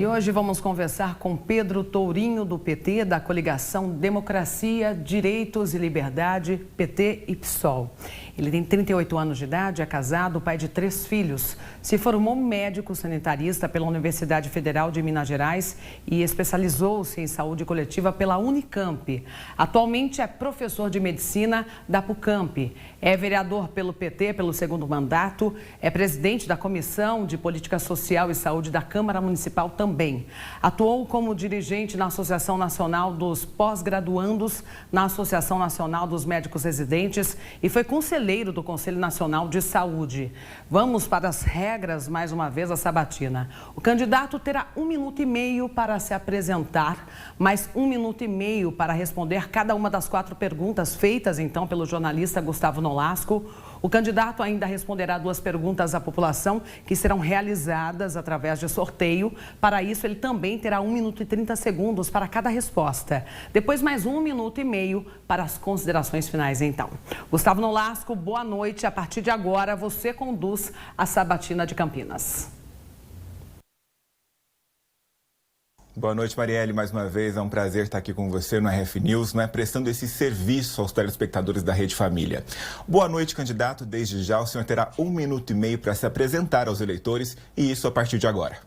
E hoje vamos conversar com Pedro Tourinho, do PT, da coligação Democracia, Direitos e Liberdade, PT e PSOL. Ele tem 38 anos de idade, é casado, pai de 3 filhos. Se formou médico sanitarista pela Universidade Federal de Minas Gerais e especializou-se em saúde coletiva pela Unicamp. Atualmente é professor de medicina da PUCamp. É vereador pelo PT pelo 2º mandato, é presidente da Comissão de Política Social e Saúde da Câmara Municipal também. Atuou como dirigente na Associação Nacional dos Pós-Graduandos, na Associação Nacional dos Médicos Residentes e foi conselheiro do Conselho Nacional de Saúde. Vamos para as regras, mais uma vez, a sabatina. O candidato terá 1 minuto e meio para se apresentar, mais 1 minuto e meio para responder cada uma das 4 perguntas feitas, então, pelo jornalista Gustavo Nolasco. O candidato ainda responderá 2 perguntas à população que serão realizadas através de sorteio. Para isso, ele também terá 1 minuto e 30 segundos para cada resposta. Depois, mais 1 minuto e meio para as considerações finais, então. Gustavo Nolasco, boa noite. A partir de agora, você conduz a Sabatina de Campinas. Boa noite, Marielle. Mais uma vez, é um prazer estar aqui com você no RF News, prestando esse serviço aos telespectadores da Rede Família. Boa noite, candidato. Desde já, o senhor terá 1 minuto e meio para se apresentar aos eleitores, e isso a partir de agora.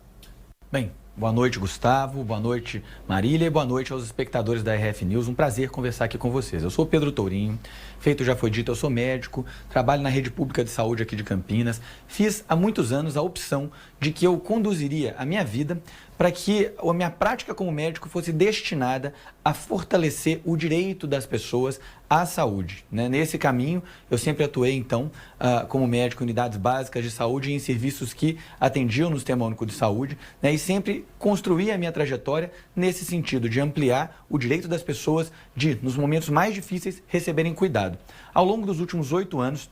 Bem, boa noite, Gustavo. Boa noite, Marília. E boa noite aos espectadores da RF News. Um prazer conversar aqui com vocês. Eu sou Pedro Tourinho. Feito já foi dito, eu sou médico, trabalho na rede pública de saúde aqui de Campinas. Fiz há muitos anos a opção de que eu conduziria a minha vida para que a minha prática como médico fosse destinada a fortalecer o direito das pessoas à saúde. Nesse caminho, eu sempre atuei, então, como médico em unidades básicas de saúde e em serviços que atendiam no Sistema Único de Saúde, e sempre construí a minha trajetória nesse sentido de ampliar o direito das pessoas de, nos momentos mais difíceis, receberem cuidado. Ao longo dos últimos 8 anos,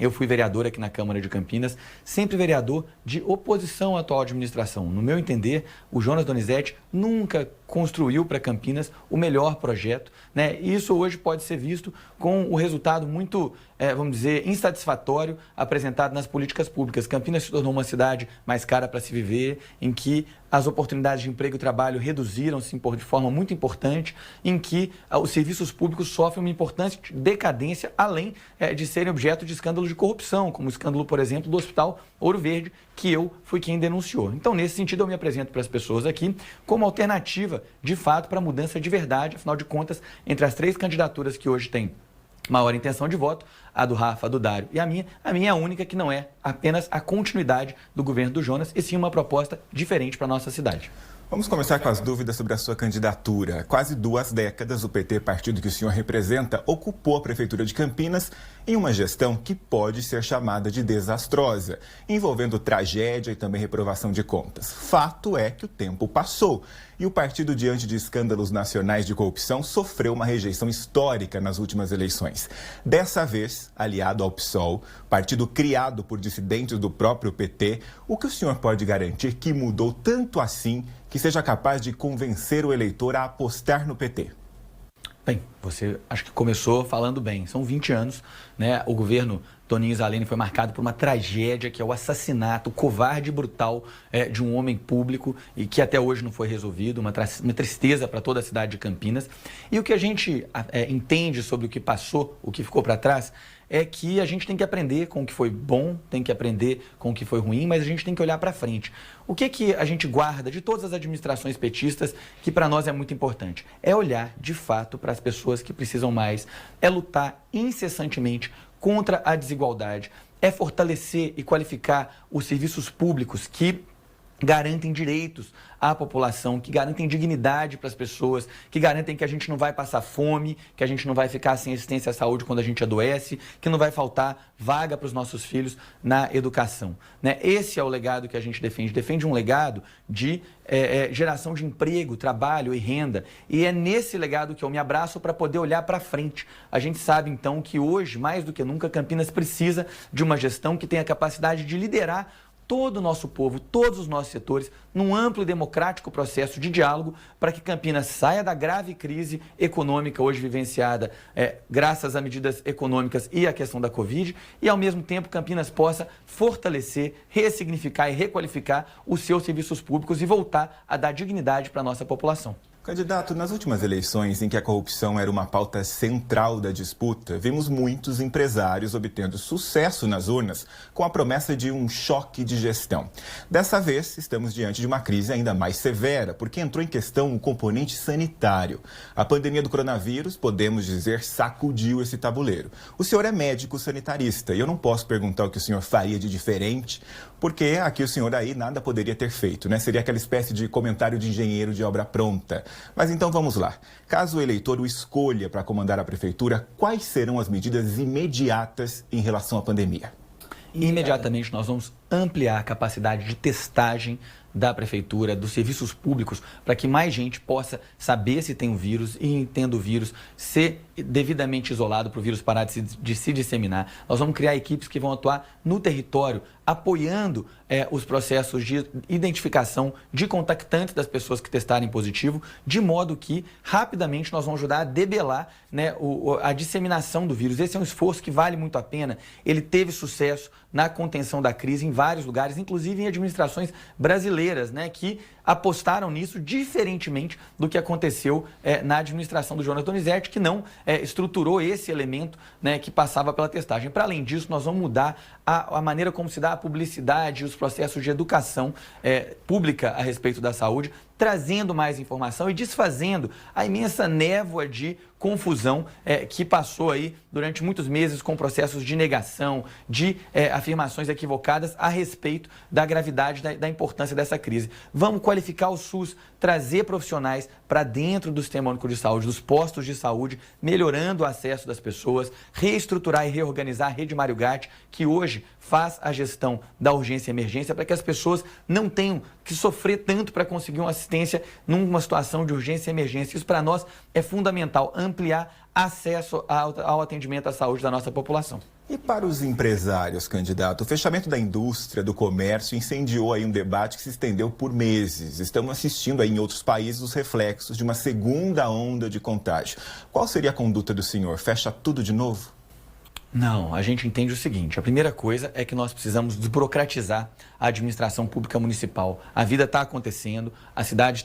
eu fui vereador aqui na Câmara de Campinas, sempre vereador de oposição à atual administração. No meu entender, o Jonas Donizete nunca construiu para Campinas o melhor projeto, E isso hoje pode ser visto com o resultado muito, vamos dizer, insatisfatório apresentado nas políticas públicas. Campinas se tornou uma cidade mais cara para se viver, em que as oportunidades de emprego e trabalho reduziram-se de forma muito importante, em que os serviços públicos sofrem uma importante decadência, além de serem objeto de escândalos de corrupção, como o escândalo, por exemplo, do Hospital Ouro Verde, que eu fui quem denunciou. Então, nesse sentido, eu me apresento para as pessoas aqui como alternativa, de fato, para a mudança de verdade. Afinal de contas, entre as 3 candidaturas que hoje têm maior intenção de voto, a do Rafa, a do Dário e a minha é a única que não é apenas a continuidade do governo do Jonas, e sim uma proposta diferente para a nossa cidade. Vamos começar com as dúvidas sobre a sua candidatura. Quase 2 décadas, o PT, partido que o senhor representa, ocupou a Prefeitura de Campinas em uma gestão que pode ser chamada de desastrosa, envolvendo tragédia e também reprovação de contas. Fato é que o tempo passou e o partido, diante de escândalos nacionais de corrupção, sofreu uma rejeição histórica nas últimas eleições. Dessa vez, aliado ao PSOL, partido criado por dissidentes do próprio PT, o que o senhor pode garantir que mudou tanto assim que seja capaz de convencer o eleitor a apostar no PT? Bem, você acho que começou falando bem. São 20 anos, O governo Toninho Zaleni foi marcado por uma tragédia, que é o assassinato covarde e brutal de um homem público e que até hoje não foi resolvido, uma tristeza para toda a cidade de Campinas. E o que a gente entende sobre o que passou, o que ficou para trás, é que a gente tem que aprender com o que foi bom, tem que aprender com o que foi ruim, mas a gente tem que olhar para frente. O que a gente guarda de todas as administrações petistas, que para nós é muito importante? É olhar, de fato, para as pessoas que precisam mais, é lutar incessantemente contra a desigualdade, é fortalecer e qualificar os serviços públicos que garantem direitos à população, que garantem dignidade para as pessoas, que garantem que a gente não vai passar fome, que a gente não vai ficar sem assistência à saúde quando a gente adoece, que não vai faltar vaga para os nossos filhos na educação. Esse é o legado que a gente defende. Defende um legado de geração de emprego, trabalho e renda. E é nesse legado que eu me abraço para poder olhar para frente. A gente sabe, então, que hoje, mais do que nunca, Campinas precisa de uma gestão que tenha a capacidade de liderar todo o nosso povo, todos os nossos setores, num amplo e democrático processo de diálogo para que Campinas saia da grave crise econômica hoje vivenciada graças a medidas econômicas e à questão da Covid e, ao mesmo tempo, Campinas possa fortalecer, ressignificar e requalificar os seus serviços públicos e voltar a dar dignidade para a nossa população. Candidato, nas últimas eleições em que a corrupção era uma pauta central da disputa, vimos muitos empresários obtendo sucesso nas urnas com a promessa de um choque de gestão. Dessa vez, estamos diante de uma crise ainda mais severa, porque entrou em questão o componente sanitário. A pandemia do coronavírus, podemos dizer, sacudiu esse tabuleiro. O senhor é médico sanitarista e eu não posso perguntar o que o senhor faria de diferente, porque aqui o senhor aí nada poderia ter feito, né? Seria aquela espécie de comentário de engenheiro de obra pronta. Mas então vamos lá. Caso o eleitor o escolha para comandar a prefeitura, quais serão as medidas imediatas em relação à pandemia? Imediatamente nós vamos ampliar a capacidade de testagem da prefeitura, dos serviços públicos, para que mais gente possa saber se tem o vírus e, tendo o vírus, ser devidamente isolado para o vírus parar de se disseminar. Nós vamos criar equipes que vão atuar no território, apoiando os processos de identificação de contactantes das pessoas que testarem positivo, de modo que, rapidamente, nós vamos ajudar a debelar, né, a disseminação do vírus. Esse é um esforço que vale muito a pena. Ele teve sucesso na contenção da crise em vários lugares, inclusive em administrações brasileiras, né, que apostaram nisso diferentemente do que aconteceu na administração do Jonas Donizete, que não estruturou esse elemento, né, que passava pela testagem. Para além disso, nós vamos mudar a maneira como se dá a publicidade e os processos de educação pública a respeito da saúde, trazendo mais informação e desfazendo a imensa névoa de confusão que passou aí durante muitos meses com processos de negação, de afirmações equivocadas a respeito da gravidade, da importância dessa crise. Vamos qualificar o SUS, trazer profissionais para dentro do Sistema Único de Saúde, dos postos de saúde, melhorando o acesso das pessoas, reestruturar e reorganizar a Rede Mário Gatti, que hoje faz a gestão da urgência e emergência para que as pessoas não tenham que sofrer tanto para conseguir uma assistência numa situação de urgência e emergência. Isso para nós é fundamental, ampliar acesso ao atendimento à saúde da nossa população. E para os empresários, candidato, o fechamento da indústria, do comércio, incendiou aí um debate que se estendeu por meses. Estamos assistindo aí em outros países os reflexos de uma segunda onda de contágio. Qual seria a conduta do senhor? Fecha tudo de novo? Não, a gente entende o seguinte, a primeira coisa é que nós precisamos desburocratizar a administração pública municipal. A vida está acontecendo, a cidade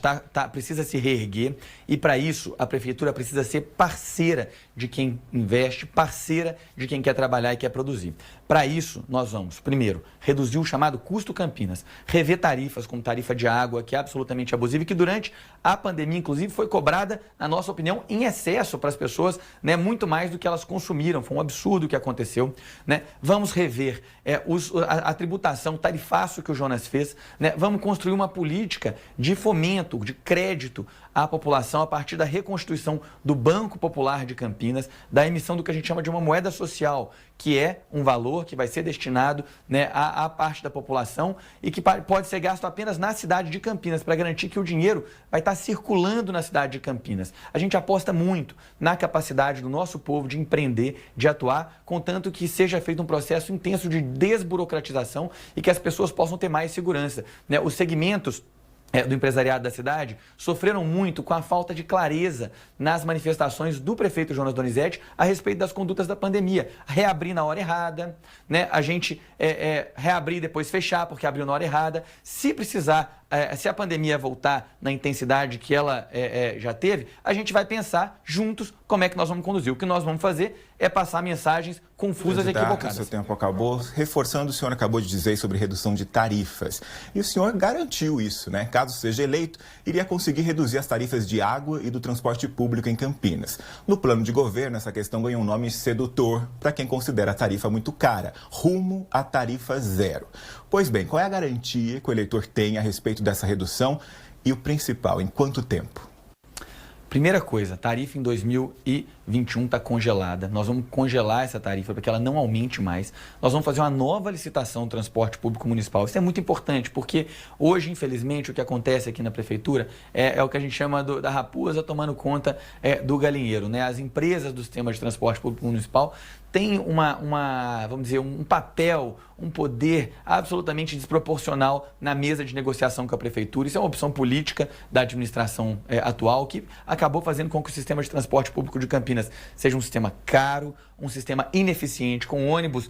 precisa se reerguer e, para isso, a prefeitura precisa ser parceira de quem investe, parceira de quem quer trabalhar e quer produzir. Para isso, nós vamos, primeiro, reduzir o chamado custo Campinas, rever tarifas como tarifa de água, que é absolutamente abusiva e que durante a pandemia, inclusive, foi cobrada, na nossa opinião, em excesso para as pessoas, né, muito mais do que elas consumiram. Foi um absurdo o que aconteceu, né? Vamos rever a tributação, o tarifaço que o Jonas fez, né? Vamos construir uma política de fomento, de crédito à população a partir da reconstituição do Banco Popular de Campinas, da emissão do que a gente chama de uma moeda social, que é um valor que vai ser destinado, né, à parte da população e que pode ser gasto apenas na cidade de Campinas, para garantir que o dinheiro vai estar circulando na cidade de Campinas. A gente aposta muito na capacidade do nosso povo de empreender, de atuar, contanto que seja feito um processo intenso de desburocratização e que as pessoas possam ter mais segurança, né? Os segmentos do empresariado da cidade sofreram muito com a falta de clareza nas manifestações do prefeito Jonas Donizete a respeito das condutas da pandemia. Reabrir na hora errada, né? A gente reabrir e depois fechar porque abriu na hora errada. Se precisar, se a pandemia voltar na intensidade que ela já teve, a gente vai pensar juntos como é que nós vamos conduzir. O que nós vamos fazer é passar mensagens confusas e equivocadas. Seu tempo acabou. Reforçando, o senhor acabou de dizer sobre redução de tarifas. E o senhor garantiu isso, né? Caso seja eleito, iria conseguir reduzir as tarifas de água e do transporte público em Campinas. No plano de governo, essa questão ganhou um nome sedutor para quem considera a tarifa muito cara, rumo à tarifa zero. Pois bem, qual é a garantia que o eleitor tem a respeito dessa redução e o principal, em quanto tempo? Primeira coisa, tarifa em 2020 21 está congelada. Nós vamos congelar essa tarifa para que ela não aumente mais. Nós vamos fazer uma nova licitação do transporte público municipal. Isso é muito importante, porque hoje, infelizmente, o que acontece aqui na prefeitura é o que a gente chama da raposa tomando conta do galinheiro, né? As empresas do sistema de transporte público municipal têm vamos dizer, um papel, um poder absolutamente desproporcional na mesa de negociação com a prefeitura. Isso é uma opção política da administração atual, que acabou fazendo com que o sistema de transporte público de Campinas seja um sistema caro, um sistema ineficiente, com ônibus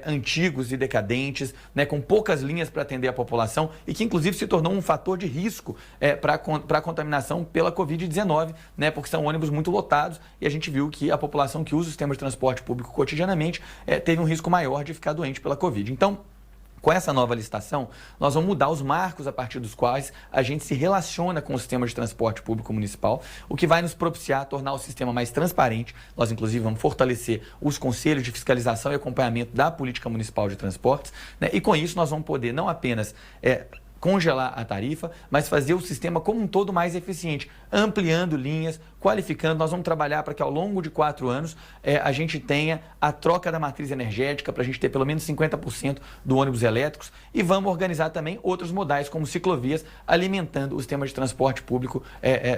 antigos e decadentes, né, com poucas linhas para atender a população e que, inclusive, se tornou um fator de risco para a contaminação pela Covid-19, né, porque são ônibus muito lotados e a gente viu que a população que usa o sistema de transporte público cotidianamente teve um risco maior de ficar doente pela Covid. Então, com essa nova licitação, nós vamos mudar os marcos a partir dos quais a gente se relaciona com o sistema de transporte público municipal, o que vai nos propiciar tornar o sistema mais transparente. Nós, inclusive, vamos fortalecer os conselhos de fiscalização e acompanhamento da política municipal de transportes, né? E com isso nós vamos poder não apenas congelar a tarifa, mas fazer o sistema como um todo mais eficiente, ampliando linhas, qualificando. Nós vamos trabalhar para que ao longo de 4 anos a gente tenha a troca da matriz energética, para a gente ter pelo menos 50% do ônibus elétricos, e vamos organizar também outros modais, como ciclovias, alimentando o sistema de transporte público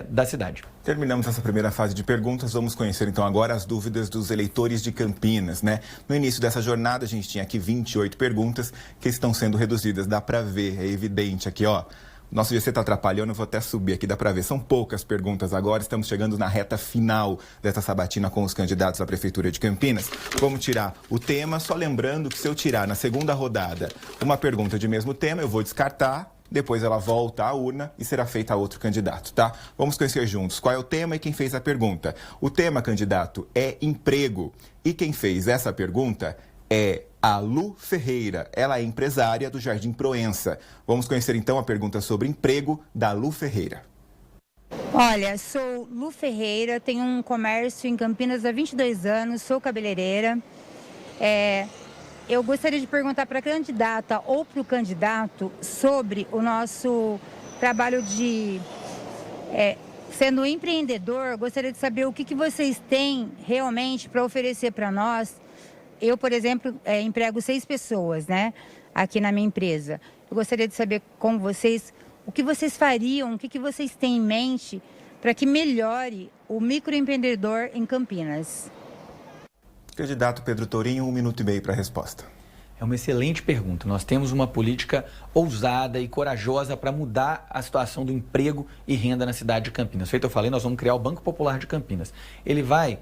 da cidade. Terminamos essa primeira fase de perguntas, vamos conhecer então agora as dúvidas dos eleitores de Campinas, né? No início dessa jornada a gente tinha aqui 28 perguntas que estão sendo reduzidas, dá para ver, é evidente aqui, ó. Nosso GC está atrapalhando, eu vou até subir aqui, dá para ver. São poucas perguntas agora, estamos chegando na reta final dessa sabatina com os candidatos à Prefeitura de Campinas. Vamos tirar o tema, só lembrando que se eu tirar na segunda rodada uma pergunta de mesmo tema, eu vou descartar. Depois ela volta à urna e será feita a outro candidato, tá? Vamos conhecer juntos qual é o tema e quem fez a pergunta. O tema, candidato, é emprego. E quem fez essa pergunta é a Lu Ferreira. Ela é empresária do Jardim Proença. Vamos conhecer então a pergunta sobre emprego da Lu Ferreira. Olha, sou Lu Ferreira, tenho um comércio em Campinas há 22 anos, sou cabeleireira. Eu gostaria de perguntar para a candidata ou para o candidato sobre o nosso trabalho de... sendo empreendedor, gostaria de saber o que vocês têm realmente para oferecer para nós. Eu, por exemplo, emprego 6 pessoas, né, aqui na minha empresa. Eu gostaria de saber com vocês o que vocês fariam, o que vocês têm em mente para que melhore o microempreendedor em Campinas. Candidato Pedro Tourinho, 1 minuto e meio para a resposta. É uma excelente pergunta. Nós temos uma política ousada e corajosa para mudar a situação do emprego e renda na cidade de Campinas. Feito eu falei, nós vamos criar o Banco Popular de Campinas. Ele vai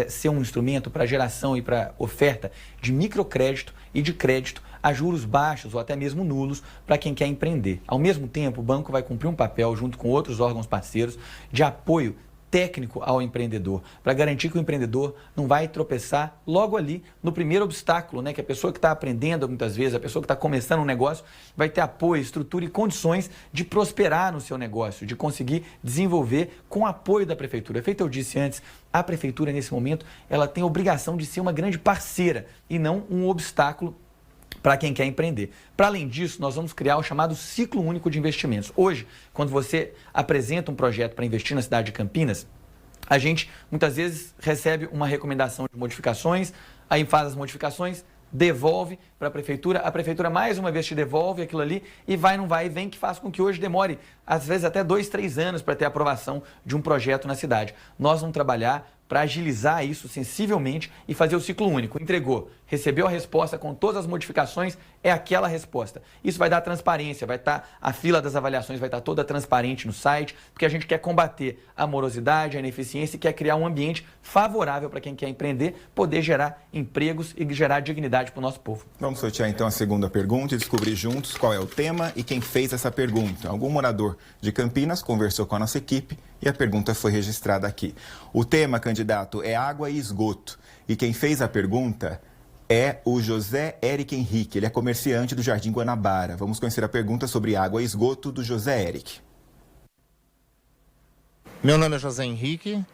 ser um instrumento para geração e para oferta de microcrédito e de crédito a juros baixos ou até mesmo nulos para quem quer empreender. Ao mesmo tempo, o banco vai cumprir um papel, junto com outros órgãos parceiros, de apoio técnico ao empreendedor, para garantir que o empreendedor não vai tropeçar logo ali no primeiro obstáculo, né? Que a pessoa que está aprendendo muitas vezes, a pessoa que está começando um negócio, vai ter apoio, estrutura e condições de prosperar no seu negócio, de conseguir desenvolver com o apoio da prefeitura. Feito eu disse antes, a prefeitura nesse momento, ela tem a obrigação de ser uma grande parceira e não um obstáculo para quem quer empreender. Para além disso, nós vamos criar o chamado ciclo único de investimentos. Hoje, quando você apresenta um projeto para investir na cidade de Campinas, a gente muitas vezes recebe uma recomendação de modificações, aí faz as modificações, devolve para a prefeitura mais uma vez te devolve aquilo ali e vai, não vai e vem, que faz com que hoje demore, às vezes até 2, 3 anos para ter a aprovação de um projeto na cidade. Nós vamos trabalhar para agilizar isso sensivelmente e fazer o ciclo único. Entregou, recebeu a resposta com todas as modificações, é aquela resposta. Isso vai dar transparência, vai estar, a fila das avaliações vai estar toda transparente no site, porque a gente quer combater a morosidade, a ineficiência e quer criar um ambiente favorável para quem quer empreender, poder gerar empregos e gerar dignidade para o nosso povo. Vamos sortear então a segunda pergunta e descobrir juntos qual é o tema e quem fez essa pergunta. Algum morador de Campinas conversou com a nossa equipe e a pergunta foi registrada aqui. O tema, candidato, é água e esgoto. E quem fez a pergunta é o José Eric Henrique. Ele é comerciante do Jardim Guanabara. Vamos conhecer a pergunta sobre água e esgoto do José Eric. Meu nome é José Henrique.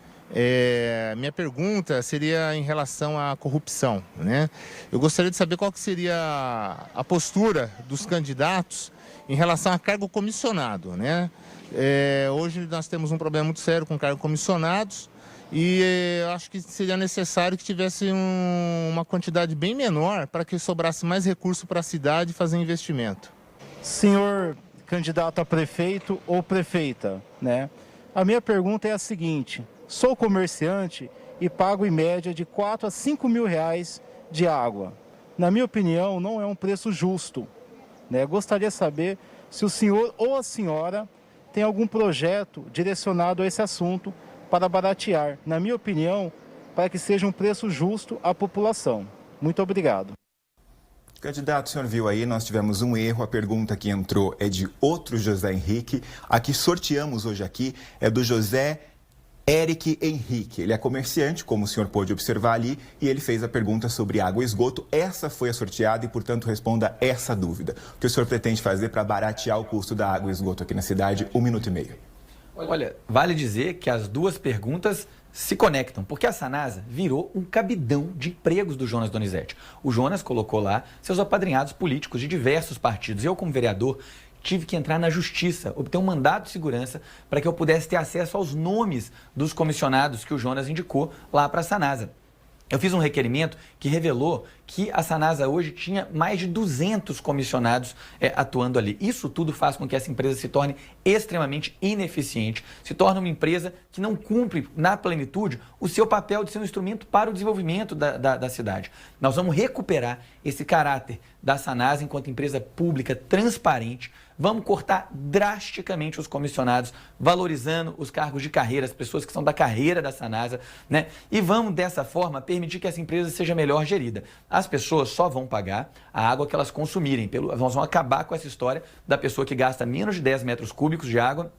Minha pergunta seria em relação à corrupção, né? Eu gostaria de saber qual que seria a postura dos candidatos em relação a cargo comissionado, né? Hoje nós temos um problema muito sério com cargos comissionados E acho que seria necessário que tivesse uma quantidade bem menor para que sobrasse mais recurso para a cidade fazer investimento. Senhor candidato a prefeito ou prefeita, né? A minha pergunta é a seguinte: sou comerciante e pago em média de 4 a 5 mil reais de água. Na minha opinião, não é um preço justo, né? Gostaria de saber se o senhor ou a senhora tem algum projeto direcionado a esse assunto para baratear, na minha opinião, para que seja um preço justo à população. Muito obrigado. Candidato, o senhor viu aí, nós tivemos um erro, a pergunta que entrou é de outro José Henrique. A que sorteamos hoje aqui é do José Eric Henrique. Ele é comerciante, como o senhor pôde observar ali, e ele fez a pergunta sobre água e esgoto. Essa foi a sorteada e, portanto, responda essa dúvida. O que o senhor pretende fazer para baratear o custo da água e esgoto aqui na cidade? 1 minuto e meio. Olha, vale dizer que as duas perguntas se conectam, porque a Sanasa virou um cabidão de empregos do Jonas Donizete. O Jonas colocou lá seus apadrinhados políticos de diversos partidos. Eu, como vereador, tive que entrar na justiça, obter um mandado de segurança para que eu pudesse ter acesso aos nomes dos comissionados que o Jonas indicou lá para a Sanasa. Eu fiz um requerimento que revelou que a Sanasa hoje tinha mais de 200 comissionados atuando ali. Isso tudo faz com que essa empresa se torne extremamente ineficiente, se torne uma empresa que não cumpre na plenitude o seu papel de ser um instrumento para o desenvolvimento da cidade. Nós vamos recuperar esse caráter da Sanasa enquanto empresa pública transparente. Vamos cortar drasticamente os comissionados, valorizando os cargos de carreira, as pessoas que são da carreira da Sanasa, né? E vamos, dessa forma, permitir que essa empresa seja melhor gerida. As pessoas só vão pagar a água que elas consumirem. Nós vamos acabar com essa história da pessoa que gasta menos de 10 metros cúbicos de água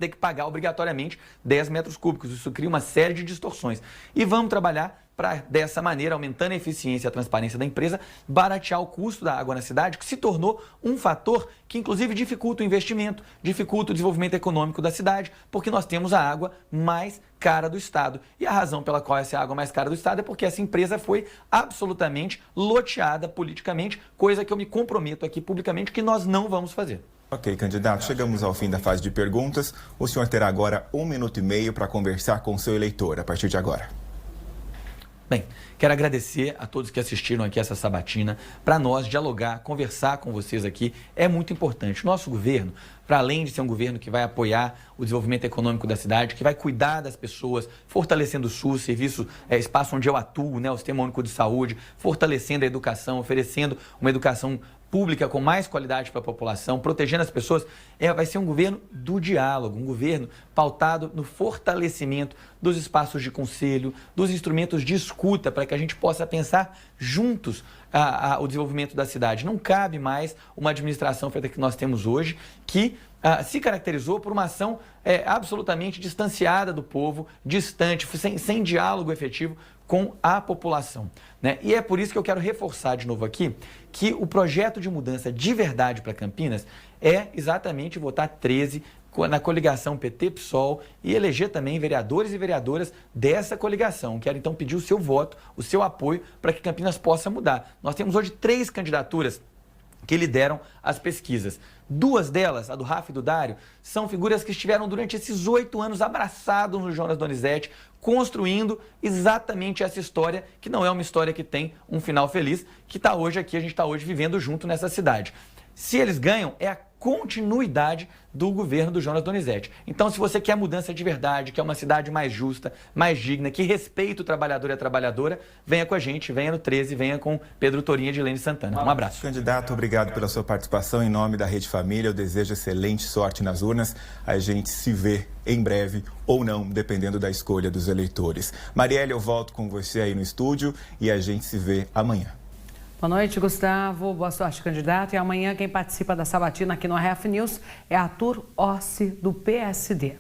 ter que pagar obrigatoriamente 10 metros cúbicos. Isso cria uma série de distorções. E vamos trabalhar para, dessa maneira, aumentando a eficiência e a transparência da empresa, baratear o custo da água na cidade, que se tornou um fator que, inclusive, dificulta o investimento, dificulta o desenvolvimento econômico da cidade, porque nós temos a água mais cara do Estado. E a razão pela qual essa é a água mais cara do Estado é porque essa empresa foi absolutamente loteada politicamente, coisa que eu me comprometo aqui publicamente que nós não vamos fazer. Ok, candidato, chegamos ao fim da fase de perguntas. O senhor terá agora 1 minuto e meio para conversar com o seu eleitor a partir de agora. Bem, quero agradecer a todos que assistiram aqui essa sabatina. Para nós, dialogar, conversar com vocês aqui é muito importante. Nosso governo, para além de ser um governo que vai apoiar o desenvolvimento econômico da cidade, que vai cuidar das pessoas, fortalecendo o SUS, espaço onde eu atuo, né, o Sistema Único de Saúde, fortalecendo a educação, oferecendo uma educação pública com mais qualidade para a população, protegendo as pessoas, vai ser um governo do diálogo, um governo pautado no fortalecimento dos espaços de conselho, dos instrumentos de escuta, para que a gente possa pensar juntos o desenvolvimento da cidade. Não cabe mais uma administração feita que nós temos hoje, que se caracterizou por uma ação absolutamente distanciada do povo, distante, sem diálogo efetivo com a população, né? E é por isso que eu quero reforçar de novo aqui que o projeto de mudança de verdade para Campinas é exatamente votar 13 na coligação PT-PSOL e eleger também vereadores e vereadoras dessa coligação. Quero então pedir o seu voto, o seu apoio para que Campinas possa mudar. Nós temos hoje 3 candidaturas que lideram as pesquisas. 2 delas, a do Rafa e do Dário, são figuras que estiveram durante esses 8 anos abraçados no Jonas Donizete, construindo exatamente essa história, que não é uma história que tem um final feliz, que está hoje aqui, a gente está hoje vivendo junto nessa cidade. Se eles ganham, é a continuidade do governo do Jonas Donizete. Então, se você quer mudança de verdade, quer uma cidade mais justa, mais digna, que respeita o trabalhador e a trabalhadora, venha com a gente, venha no 13, venha com Pedro Torinho e Edilene Santana. Um abraço. Candidato, obrigado pela sua participação. Em nome da Rede Família, eu desejo excelente sorte nas urnas. A gente se vê em breve ou não, dependendo da escolha dos eleitores. Marielle, eu volto com você aí no estúdio e a gente se vê amanhã. Boa noite, Gustavo. Boa sorte, candidato. E amanhã quem participa da sabatina aqui no RF News é Arthur Ossi, do PSD.